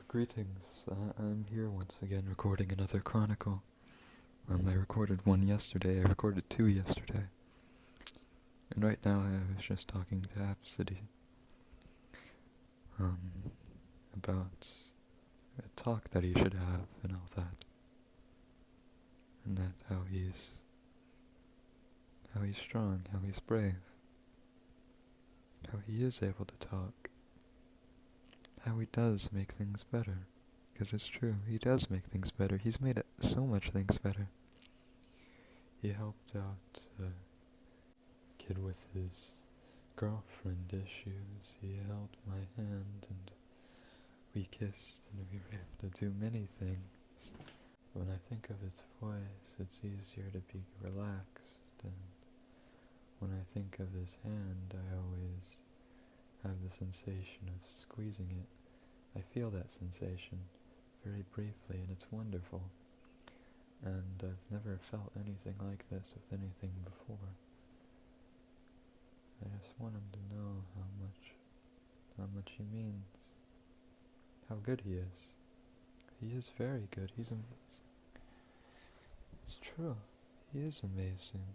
Greetings. I'm here once again recording another Chronicle. I recorded one yesterday, I recorded two yesterday. And right now I was just talking to Absidy about a talk that he should have and all that. And that how he's strong, how he's brave, how he is able to talk, how he does make things better. Because it's true, he does make things better. He's made so much things better. He helped out a kid with his girlfriend issues. He held my hand and we kissed and we were able to do many things. When I think of his voice, it's easier to be relaxed, and when I think of his hand, I always have the sensation of squeezing it. I feel that sensation very briefly, and it's wonderful. And I've never felt anything like this with anything before. I just want him to know how much he means, how good he is. He is very good. He's amazing. It's true. He is amazing.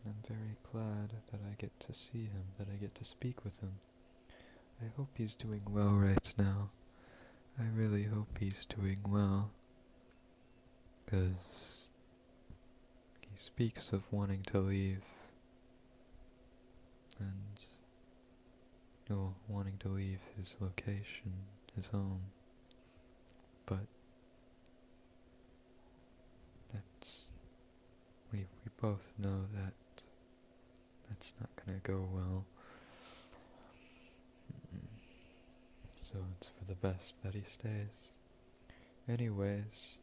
And I'm very glad that I get to see him, that I get to speak with him. I hope he's doing well right now. I really hope he's doing well. Because he speaks of wanting to leave. And, wanting to leave his location, his home. But we both know that that's not gonna go well. So it's for the best that he stays. Anyways,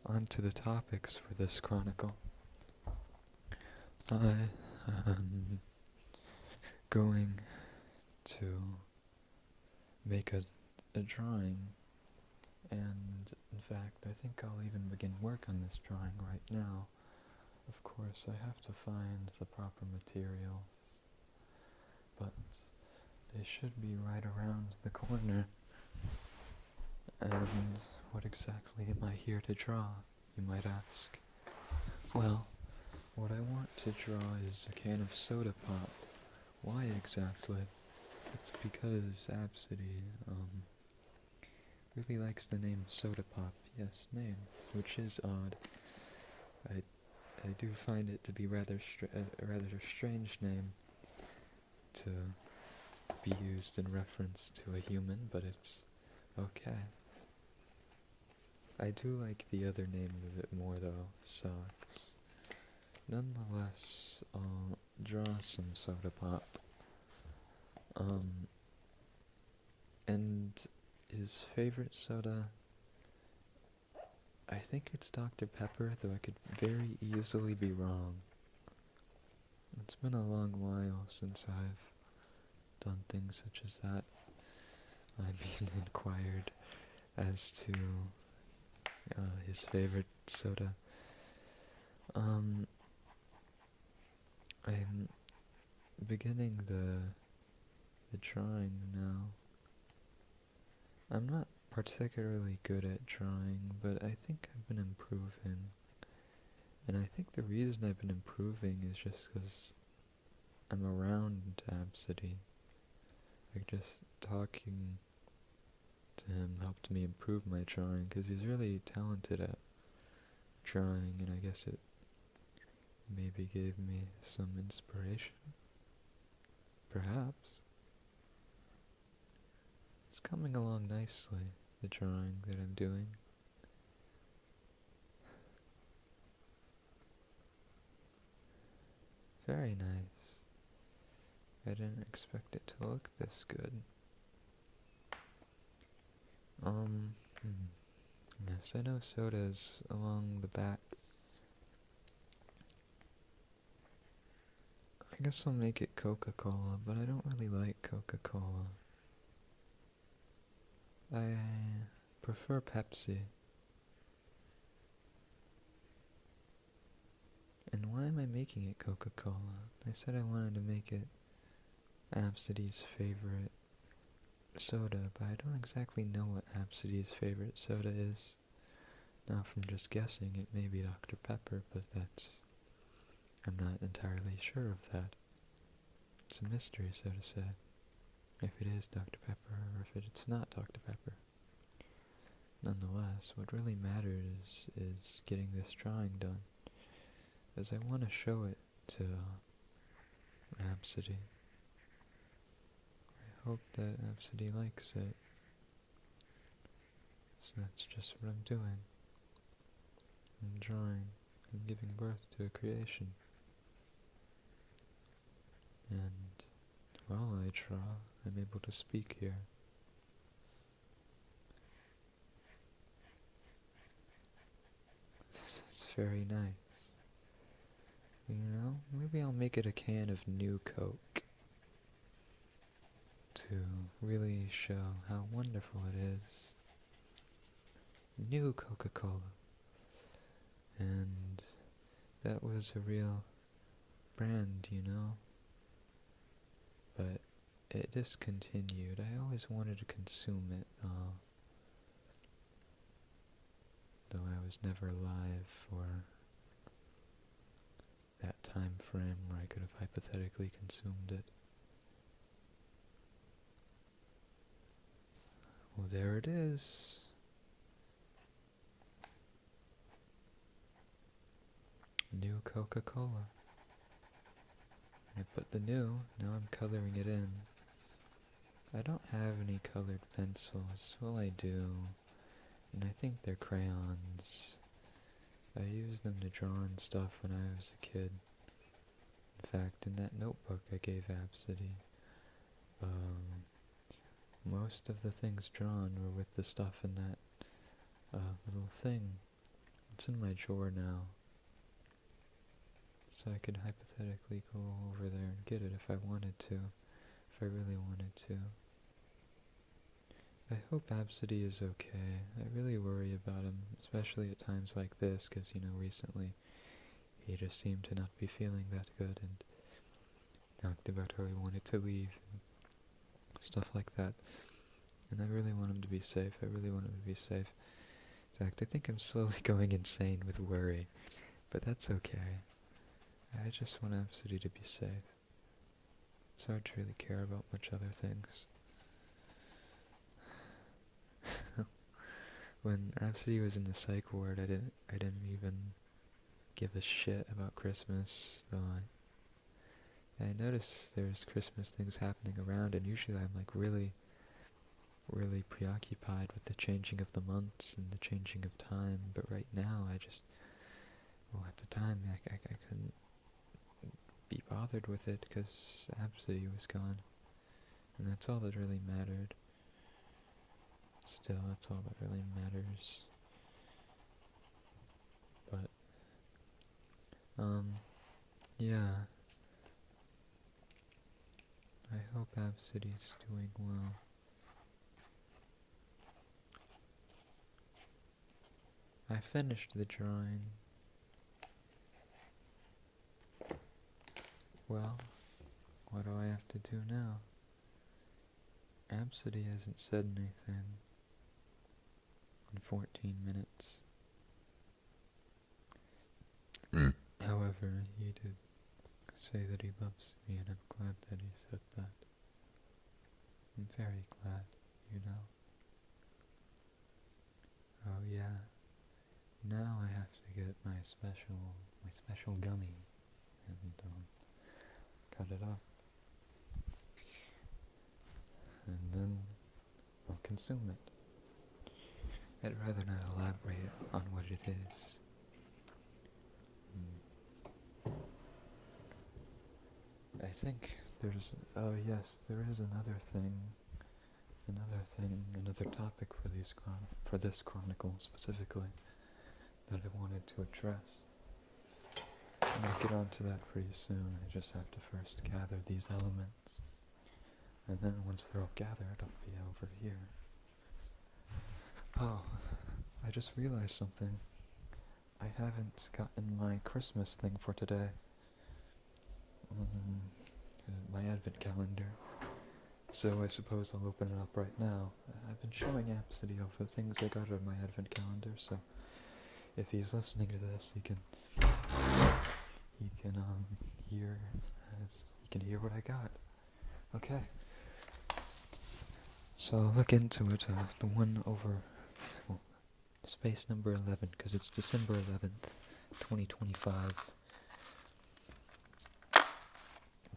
on to the topics for this chronicle. I am going to make a drawing, and in fact I think I'll even begin work on this drawing right now. Of course I have to find the proper materials, but they should be right around the corner. And what exactly am I here to draw, you might ask? Well, what I want to draw is a can of soda pop. Why exactly? It's because Absidy really likes the name Soda Pop. Yes, name, which is odd. I do find it to be rather a strange name to be used in reference to a human, but it's okay. I do like the other name of it more though, Socks. Nonetheless, I'll draw some soda pop. And his favorite soda, I think it's Dr. Pepper, though I could very easily be wrong. It's been a long while since I've done things such as that. I mean, inquired as to his favorite soda. I'm beginning the drawing now. I'm not particularly good at drawing, but I think I've been improving. And I think the reason I've been improving is just because I'm around Absidy. Like, just talking to him helped me improve my drawing, because he's really talented at drawing, and I guess it maybe gave me some inspiration. Perhaps. It's coming along nicely, the drawing that I'm doing. Very nice. I didn't expect it to look this good. Yes, I know soda's along the back. I guess I'll make it Coca-Cola, but I don't really like Coca-Cola. I prefer Pepsi. And why am I making it Coca-Cola? I said I wanted to make it Absidy's favorite soda, but I don't exactly know what Absidy's favorite soda is. Now, from just guessing, it may be Dr. Pepper, but I'm not entirely sure of that. It's a mystery, so to say, if it is Dr. Pepper or if it's not Dr. Pepper. Nonetheless, what really matters is getting this drawing done, as I want to show it to Absidy. I hope that Absidy likes it, so that's just what I'm doing. I'm drawing. I'm giving birth to a creation. And while I draw, I'm able to speak here. It's very nice. You know, maybe I'll make it a can of new Coke to really show how wonderful it is. New Coca-Cola. And that was a real brand, you know. But it discontinued. I always wanted to consume it, though I was never alive for that time frame where I could have hypothetically consumed it. Well, there it is. New Coca-Cola. I put the new, now I'm coloring it in. I don't have any colored pencils. Well, I do. And I think they're crayons. I used them to draw on stuff when I was a kid. In fact, in that notebook I gave Absidy, most of the things drawn were with the stuff in that little thing. It's in my drawer now. So I could hypothetically go over there and get it if I wanted to, if I really wanted to. I hope Absidy is okay. I really worry about him, especially at times like this, because, you know, recently he just seemed to not be feeling that good and talked about how he wanted to leave and stuff like that. And I really want him to be safe. I really want him to be safe. In fact, I think I'm slowly going insane with worry, but that's okay. I just want Absidy to be safe. It's hard to really care about much other things. When Absidy was in the psych ward, I didn't even give a shit about Christmas, though I noticed there's Christmas things happening around, and usually I'm like really preoccupied with the changing of the months and the changing of time, but right now at the time I couldn't be bothered with it because Absidy was gone, and that's all that really mattered. Still, that's all that really matters. But, yeah. I hope Absidy's doing well. I finished the drawing. Well, what do I have to do now? Absidy hasn't said anything in 14 minutes. However, he did say that he loves me, and I'm glad that he said that. I'm very glad, you know. Oh yeah. Now I have to get my special gummy and cut it up. And then I'll consume it. I'd rather not elaborate on what it is. I think there's, oh yes, there is another topic for this chronicle specifically that I wanted to address. And I'll get onto that pretty soon. I just have to first gather these elements. And then once they're all gathered, I'll be over here. Oh, I just realized something. I haven't gotten my Christmas thing for today. My advent calendar. So I suppose I'll open it up right now. I've been showing Absidy off of things I got out of my advent calendar, so if he's listening to this, he can hear what I got. Okay. So I'll look into it. The one over space number 11, because it's December 11th, 2025.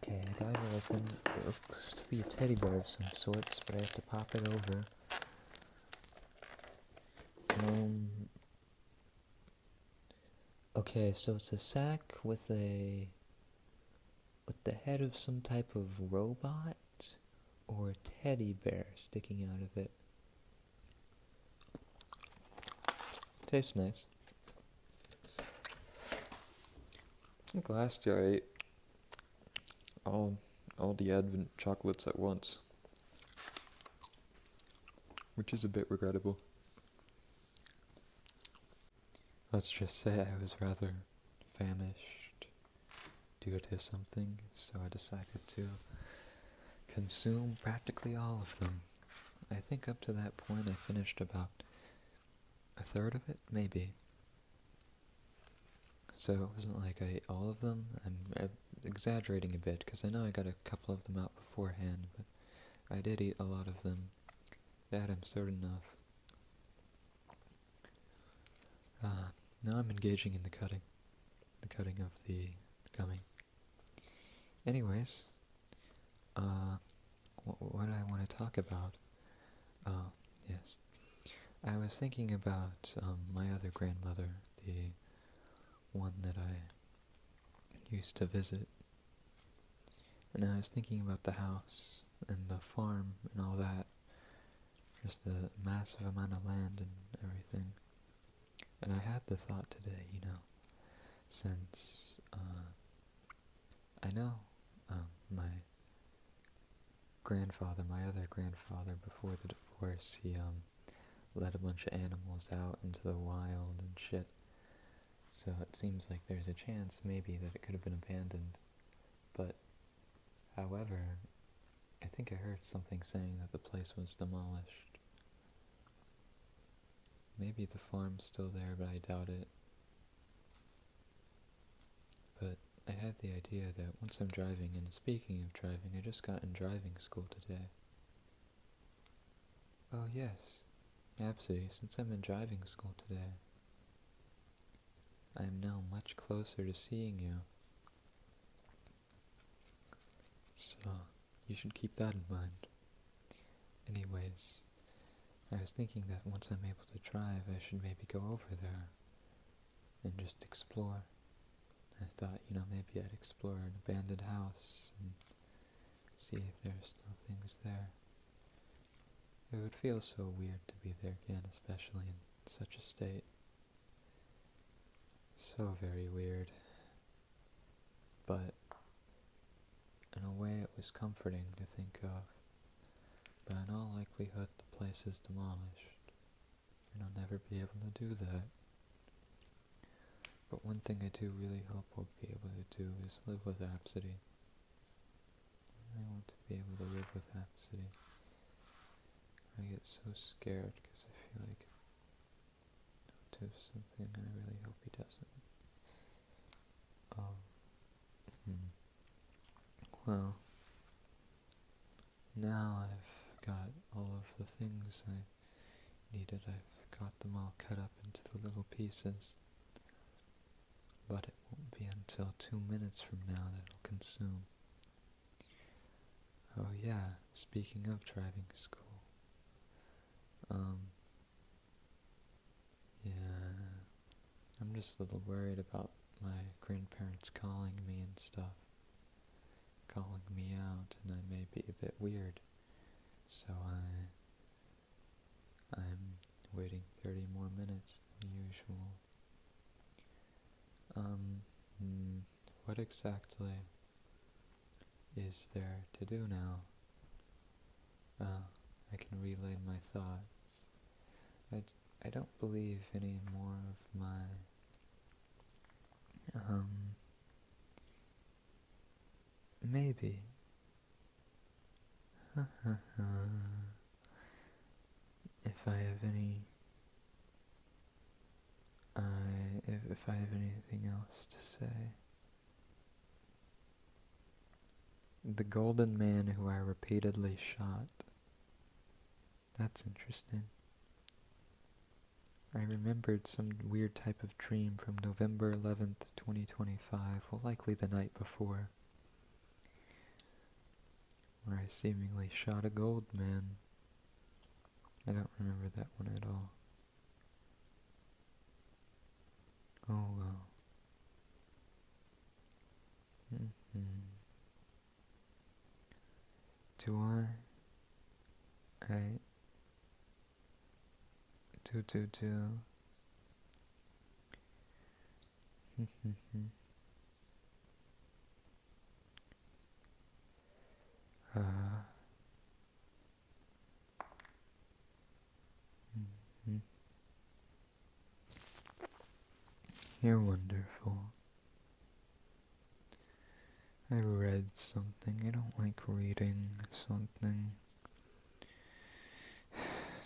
Okay, I got it open. It looks to be a teddy bear of some sorts, but I have to pop it over. Okay, so it's a sack with the head of some type of robot or a teddy bear sticking out of it. Tastes nice. I think last year I ate all the Advent chocolates at once, which is a bit regrettable. Let's just say I was rather famished due to something, so I decided to consume practically all of them. I think up to that point I finished about a third of it, maybe. So it wasn't like I ate all of them. I'm exaggerating a bit, because I know I got a couple of them out beforehand, but I did eat a lot of them. That I'm certain of. Now I'm engaging in the cutting of the gummy. Anyways, what I want to talk about, yes, I was thinking about my other grandmother, the one that I used to visit, and I was thinking about the house and the farm and all that, just the massive amount of land and everything. And I had the thought today, since I know my other grandfather, before the divorce, he let a bunch of animals out into the wild and shit. So it seems like there's a chance, maybe, that it could have been abandoned. But, however, I think I heard something saying that the place was demolished. Maybe the farm's still there, but I doubt it. But I had the idea that once I'm driving, and speaking of driving, I just got in driving school today. Oh yes, Absidy, since I'm in driving school today, I am now much closer to seeing you. So, you should keep that in mind. Anyways, I was thinking that once I'm able to drive, I should maybe go over there and just explore. I thought, maybe I'd explore an abandoned house and see if there's still things there. It would feel so weird to be there again, especially in such a state. So very weird. But in a way it was comforting to think of. But in all likelihood the place is demolished, and I'll never be able to do that. But one thing I do really hope I'll be able to do is live with Absidy. I want to be able to live with Absidy. I get so scared because I feel like he'll do something, and I really hope he doesn't. Well, now I've got all of the things I needed. I've got them all cut up into the little pieces. But it won't be until 2 minutes from now that it'll consume. Oh yeah, speaking of driving school. Yeah, I'm just a little worried about my grandparents calling me and stuff. Calling me out, and I may be a bit weird. So I'm waiting 30 more minutes than usual. What exactly is there to do now? I can relay my thoughts. I don't believe any more of my, maybe. If I have any, if I have anything else to say. The golden man who I repeatedly shot. That's interesting. I remembered some weird type of dream from November 11th, 2025, well, likely the night before, where I seemingly shot a gold man. I don't remember that one at all. Oh well. Do I do. uh, mhm. You're wonderful. I read something. I don't like reading something.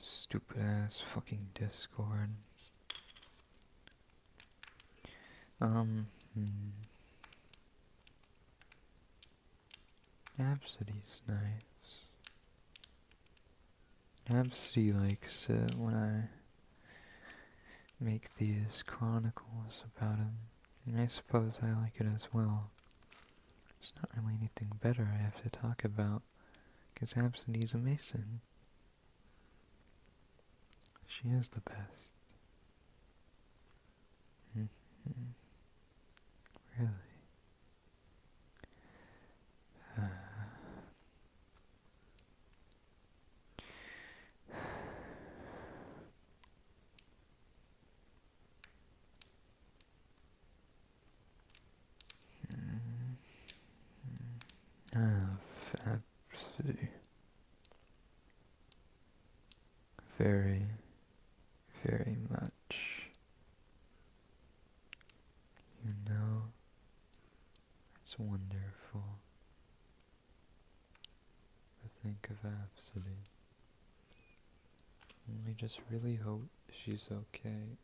Stupid ass fucking Discord. Absidy's nice. Absidy likes it when I make these chronicles about him. And I suppose I like it as well. There's not really anything better I have to talk about, because Absidy's amazing. She is the best. Really. Absidy. Very, very much. You know, it's wonderful to think of Absidy. I just really hope she's okay.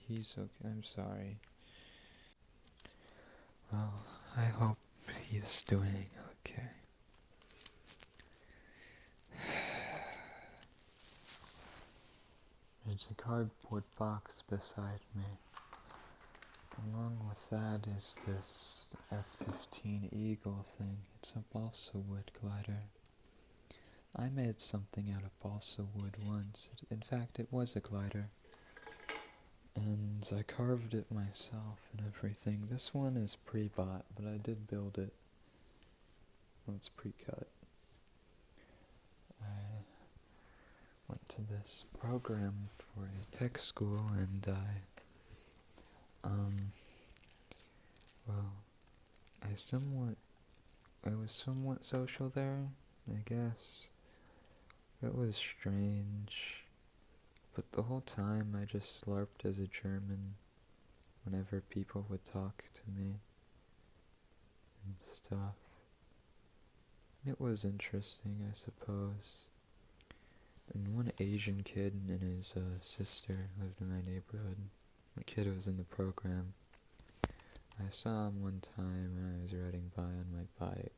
He's okay. I'm sorry. Well, I hope he's doing okay. There's a cardboard box beside me. Along with that is this F-15 Eagle thing. It's a balsa wood glider. I made something out of balsa wood once. In fact, it was a glider. And I carved it myself and everything. This one is pre-bought, but I did build it. Well, it's pre-cut. I went to this program for a tech school, and I was somewhat social there, I guess. It was strange, but the whole time I just slurped as a German whenever people would talk to me and stuff. It was interesting, I suppose. And one Asian kid and his sister lived in my neighborhood. The kid who was in the program. I saw him one time when I was riding by on my bike.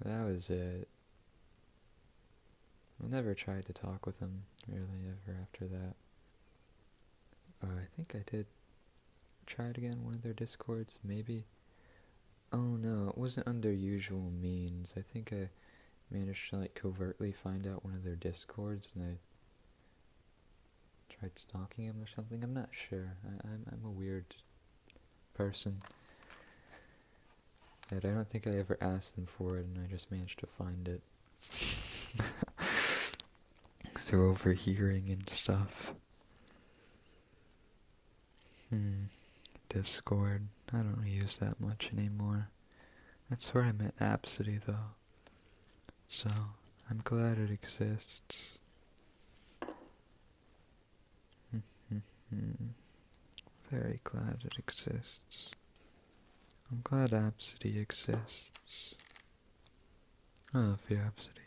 That was it. I never tried to talk with him, really, ever after that. I think I did try it again, one of their Discords, maybe. Oh no, it wasn't under usual means. I think I managed to covertly find out one of their Discords, and I tried stalking him or something. I'm not sure. I'm a weird person. And I don't think I ever asked them for it, and I just managed to find it. Through overhearing and stuff. Discord. I don't use that much anymore. That's where I met Absidy, though. So, I'm glad it exists. Very glad it exists. I'm glad Absidy exists. I love Rhapsody.